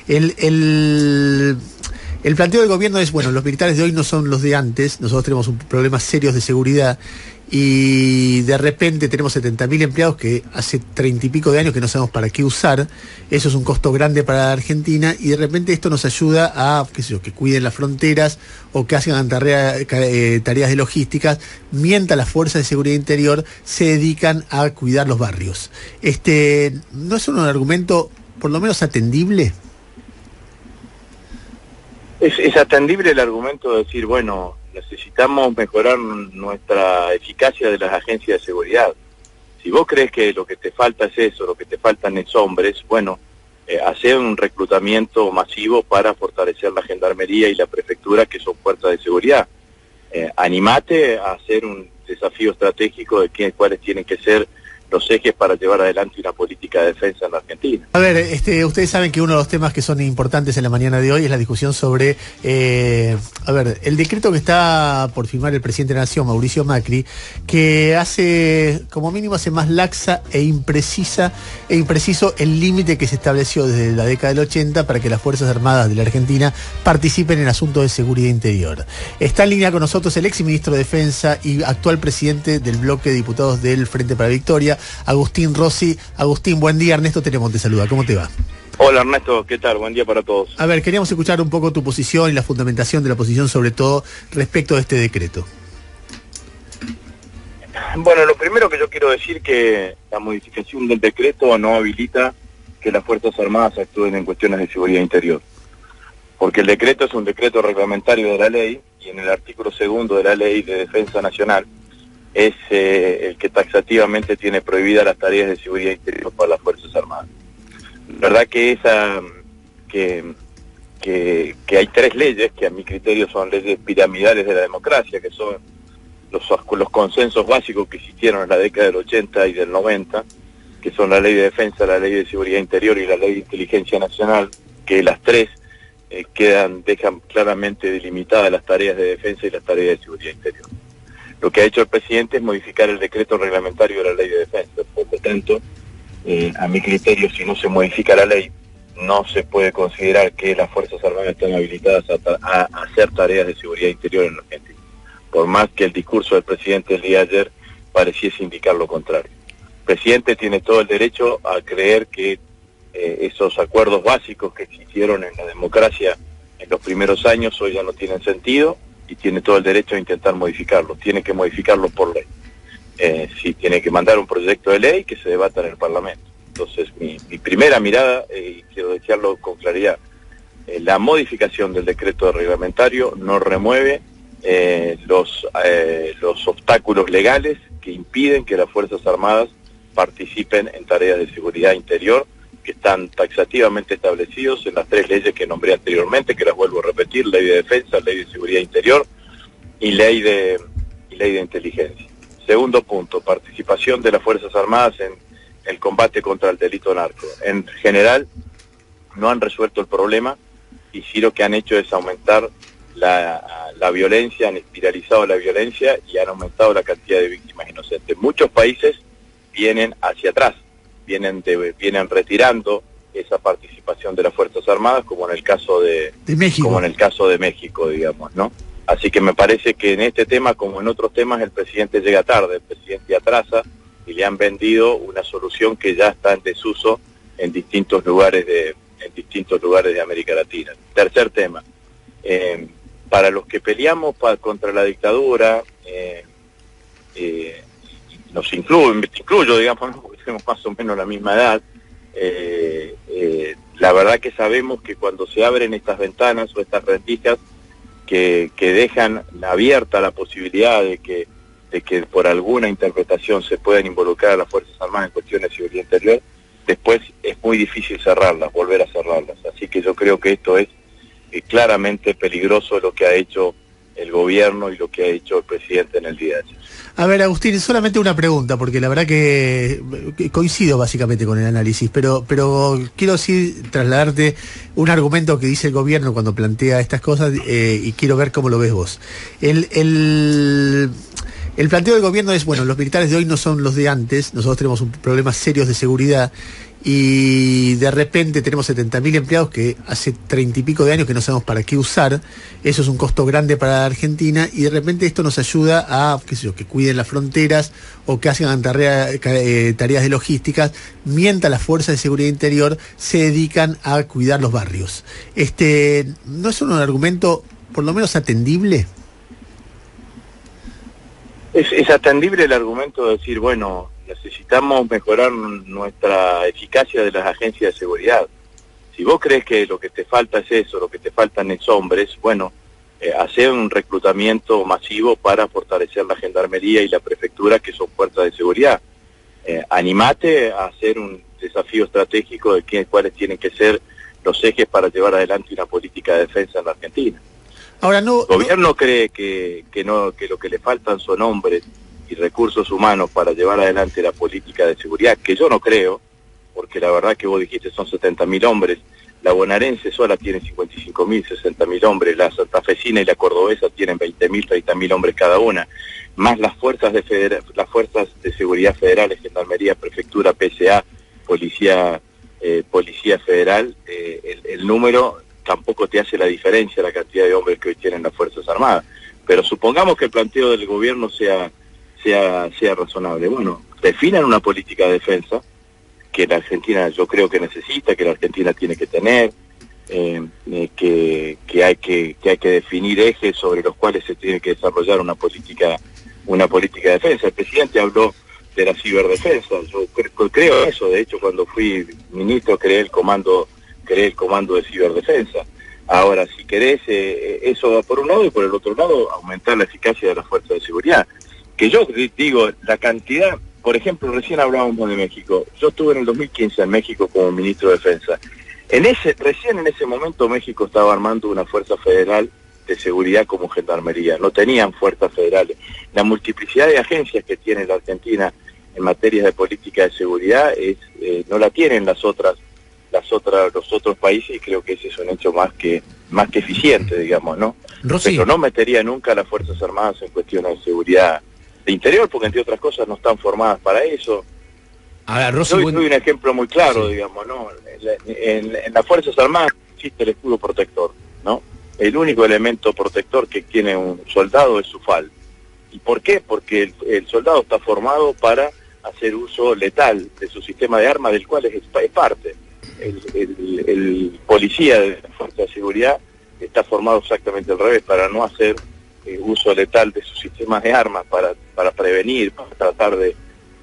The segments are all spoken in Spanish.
El, el, el planteo del gobierno es, bueno, los militares de hoy no son los de antes, nosotros tenemos problemas serios de seguridad y de repente tenemos 70.000 empleados que hace 30 y pico de años que no sabemos para qué usar. Eso es un costo grande para la Argentina y de repente esto nos ayuda a, qué sé yo, que cuiden las fronteras o que hagan tareas de logística, mientras las fuerzas de seguridad interior se dedican a cuidar los barrios. ¿No es un argumento por lo menos atendible? Es atendible el argumento de decir, bueno, necesitamos mejorar nuestra eficacia de las agencias de seguridad. Si vos crees que lo que te falta es eso, lo que te faltan es hombres, bueno, hacer un reclutamiento masivo para fortalecer la gendarmería y la prefectura, que son fuerzas de seguridad. Animate a hacer un desafío estratégico de cuáles tienen que ser los ejes para llevar adelante una política de defensa en la Argentina. A ver, ustedes saben que uno de los temas que son importantes en la mañana de hoy es la discusión sobre, el decreto que está por firmar el presidente de la Nación, Mauricio Macri, que como mínimo hace más laxa e impreciso el límite que se estableció desde la década del 80 para que las Fuerzas Armadas de la Argentina participen en asuntos de seguridad interior. Está en línea con nosotros el exministro de Defensa y actual presidente del bloque de diputados del Frente para la Victoria, Agustín Rossi. Agustín, buen día. Ernesto Tenemos te saluda. ¿Cómo te va? Hola Ernesto, ¿qué tal? Buen día para todos. A ver, queríamos escuchar un poco tu posición y la fundamentación de la posición, sobre todo respecto a este decreto. Bueno, lo primero que yo quiero decir que la modificación del decreto no habilita que las Fuerzas Armadas actúen en cuestiones de seguridad interior. Porque el decreto es un decreto reglamentario de la ley y en el artículo 2 de la Ley de Defensa Nacional es el que taxativamente tiene prohibidas las tareas de seguridad interior para las Fuerzas Armadas. La verdad que que hay tres leyes que a mi criterio son leyes piramidales de la democracia, que son los consensos básicos que existieron en la década del 80 y del 90, que son la Ley de Defensa, la Ley de Seguridad Interior y la Ley de Inteligencia Nacional, que las tres dejan claramente delimitadas las tareas de defensa y las tareas de seguridad interior. Lo que ha hecho el presidente es modificar el decreto reglamentario de la Ley de Defensa. Por lo tanto, a mi criterio, si no se modifica la ley, no se puede considerar que las Fuerzas Armadas están habilitadas a hacer tareas de seguridad interior en la Argentina. Por más que el discurso del presidente el día de ayer pareciese indicar lo contrario. El presidente tiene todo el derecho a creer que esos acuerdos básicos que existieron en la democracia en los primeros años hoy ya no tienen sentido, y tiene todo el derecho a intentar modificarlo. Tiene que modificarlo por ley. Sí, tiene que mandar un proyecto de ley que se debata en el Parlamento. Entonces, mi primera mirada, y quiero decirlo con claridad, la modificación del decreto reglamentario no remueve los obstáculos legales que impiden que las Fuerzas Armadas participen en tareas de seguridad interior, que están taxativamente establecidos en las tres leyes que nombré anteriormente, que las vuelvo a repetir: Ley de Defensa, Ley de Seguridad Interior y Ley de Inteligencia. Segundo punto, participación de las Fuerzas Armadas en el combate contra el delito narco. En general, no han resuelto el problema y sí lo que han hecho es aumentar la violencia, han espiralizado la violencia y han aumentado la cantidad de víctimas inocentes. Muchos países vienen hacia atrás, vienen retirando esa participación de las Fuerzas Armadas, como en el caso de México. Como en el caso de México, digamos, ¿no? Así que me parece que en este tema, como en otros temas, el presidente llega tarde, el presidente atrasa y le han vendido una solución que ya está en desuso en distintos lugares de América Latina. Tercer tema, para los que peleamos contra la dictadura, me incluyo, digamos, porque tenemos más o menos la misma edad, la verdad que sabemos que cuando se abren estas ventanas o estas rendijas que dejan abierta la posibilidad de que por alguna interpretación se puedan involucrar a las Fuerzas Armadas en cuestiones de seguridad interior, después es muy difícil cerrarlas, volver a cerrarlas. Así que yo creo que esto es claramente peligroso, lo que ha hecho el gobierno y lo que ha hecho el presidente en el día de ayer. A ver, Agustín, solamente una pregunta, porque la verdad que coincido básicamente con el análisis, pero quiero sí trasladarte un argumento que dice el gobierno cuando plantea estas cosas, y quiero ver cómo lo ves vos. El planteo del gobierno es, bueno, los militares de hoy no son los de antes, nosotros tenemos problemas serios de seguridad y de repente tenemos 70.000 empleados que hace 30 y pico de años que no sabemos para qué usar. Eso es un costo grande para la Argentina, y de repente esto nos ayuda a, qué sé yo, que cuiden las fronteras o que hagan tareas de logísticas, mientras las fuerzas de seguridad interior se dedican a cuidar los barrios. ¿No es un argumento por lo menos atendible? Es atendible el argumento de decir, bueno, necesitamos mejorar nuestra eficacia de las agencias de seguridad. Si vos crees que lo que te falta es eso, lo que te faltan es hombres, bueno, hacer un reclutamiento masivo para fortalecer la gendarmería y la prefectura, que son fuerzas de seguridad. Animate a hacer un desafío estratégico de cuáles tienen que ser los ejes para llevar adelante una política de defensa en la Argentina. Ahora, el gobierno cree que lo que le faltan son hombres y recursos humanos para llevar adelante la política de seguridad, que yo no creo, porque la verdad que vos dijiste son 70.000 hombres. La bonaerense sola tiene 55.000, 60.000 hombres, la santafesina y la cordobesa tienen 20.000, 30.000 hombres cada una, más las fuerzas de seguridad federales, gendarmería, prefectura, PSA, policía federal. El número tampoco te hace la diferencia la cantidad de hombres que hoy tienen las Fuerzas Armadas. Pero supongamos que el planteo del gobierno sea razonable. Bueno, definan una política de defensa que la Argentina yo creo que necesita, que la Argentina tiene que tener, que hay que definir ejes sobre los cuales se tiene que desarrollar una política de defensa. El presidente habló de la ciberdefensa. Yo creo eso. De hecho, cuando fui ministro creé el comando de ciberdefensa. Ahora, si querés, eso va por un lado, y por el otro lado, aumentar la eficacia de las fuerzas de seguridad. Que yo digo, la cantidad, por ejemplo, recién hablábamos de México. Yo estuve en el 2015 en México como ministro de Defensa. Recién en ese momento México estaba armando una fuerza federal de seguridad como gendarmería. No tenían fuerzas federales. La multiplicidad de agencias que tiene la Argentina en materia de política de seguridad no la tienen los otros países, y creo que ese es un hecho más que eficiente, digamos, ¿no? Rosy. Pero no metería nunca a las Fuerzas Armadas en cuestiones de seguridad de interior, porque entre otras cosas no están formadas para eso. Ahora, Rosy, Yo doy un ejemplo muy claro, sí. Digamos, ¿no? En las Fuerzas Armadas existe el escudo protector, ¿no? El único elemento protector que tiene un soldado es su FAL. ¿Y por qué? Porque el soldado está formado para hacer uso letal de su sistema de armas, del cual es parte. El policía de la fuerza de seguridad está formado exactamente al revés, para no hacer uso letal de sus sistemas de armas, para prevenir, para tratar de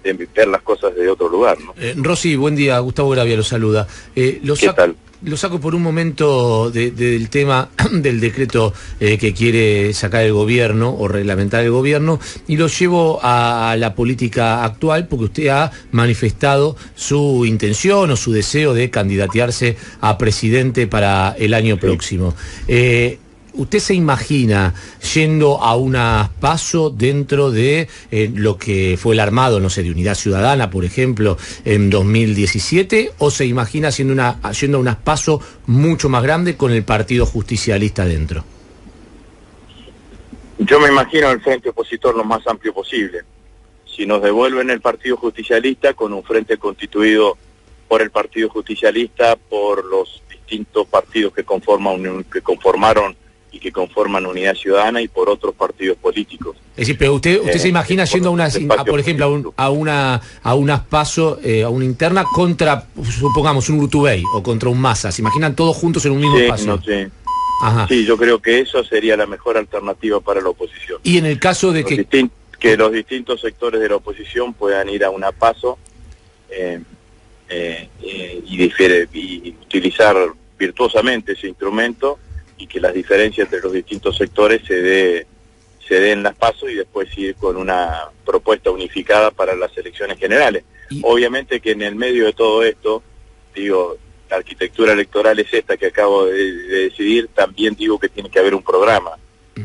ver las cosas de otro lugar, ¿no? Rosy, buen día, Gustavo Gravia lo saluda. ¿Qué tal? Lo saco por un momento del tema del decreto que quiere sacar el gobierno o reglamentar el gobierno, y lo llevo a la política actual, porque usted ha manifestado su intención o su deseo de candidatearse a presidente para el año próximo. ¿Usted se imagina yendo a unas PASO dentro de lo que fue el armado, no sé, de Unidad Ciudadana, por ejemplo, en 2017? ¿O se imagina yendo a unas PASO mucho más grandes con el Partido Justicialista dentro? Yo me imagino el frente opositor lo más amplio posible. Si nos devuelven el Partido Justicialista, con un frente constituido por el Partido Justicialista, por los distintos partidos que conformaron y que conforman Unidad Ciudadana, y por otros partidos políticos. Es decir, pero usted se imagina yendo por ejemplo, a unas PASO, a una interna contra, supongamos, un Urtubey o contra un Massa. ¿Se imaginan todos juntos en un mismo PASO? No sé. Ajá. Sí, yo creo que eso sería la mejor alternativa para la oposición. Y en el caso de que los distintos sectores de la oposición puedan ir a una PASO y utilizar virtuosamente ese instrumento, y que las diferencias entre los distintos sectores se den las PASO, y después ir con una propuesta unificada para las elecciones generales. Obviamente que en el medio de todo esto, digo, la arquitectura electoral es esta que acabo de decidir. También digo que tiene que haber un programa,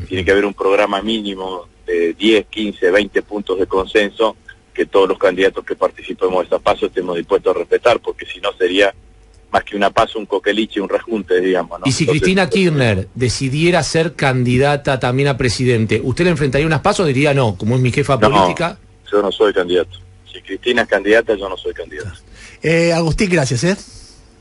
tiene que haber un programa mínimo de 10, 15, 20 puntos de consenso, que todos los candidatos que participemos de esta PASO estemos dispuestos a respetar, porque si no sería más que una PASO, un coqueliche, un rejunte, digamos, ¿no? Y si Cristina Kirchner decidiera ser candidata también a presidente, ¿usted le enfrentaría unas PASO o diría no, como es mi jefa política? No, yo no soy candidato. Si Cristina es candidata, yo no soy candidato. Agustín, gracias.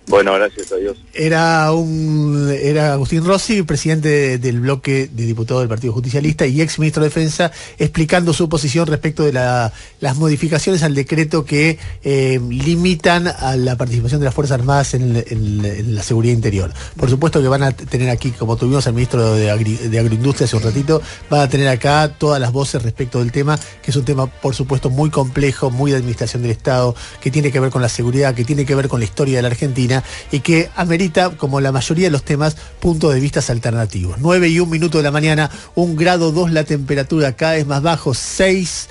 Bueno, gracias a Dios. Era Agustín Rossi, presidente del bloque de diputados del Partido Justicialista y ex ministro de Defensa, explicando su posición respecto de las modificaciones al decreto que limitan a la participación de las Fuerzas Armadas en la seguridad interior. Por supuesto que van a tener aquí, como tuvimos al ministro de Agroindustria hace un ratito, van a tener acá todas las voces respecto del tema, que es un tema, por supuesto, muy complejo, muy de administración del Estado, que tiene que ver con la seguridad, que tiene que ver con la historia de la Argentina, y que amerita, como la mayoría de los temas, puntos de vista alternativos. 9:01 de la mañana, 1,2 grados la temperatura, cada vez más bajo, 6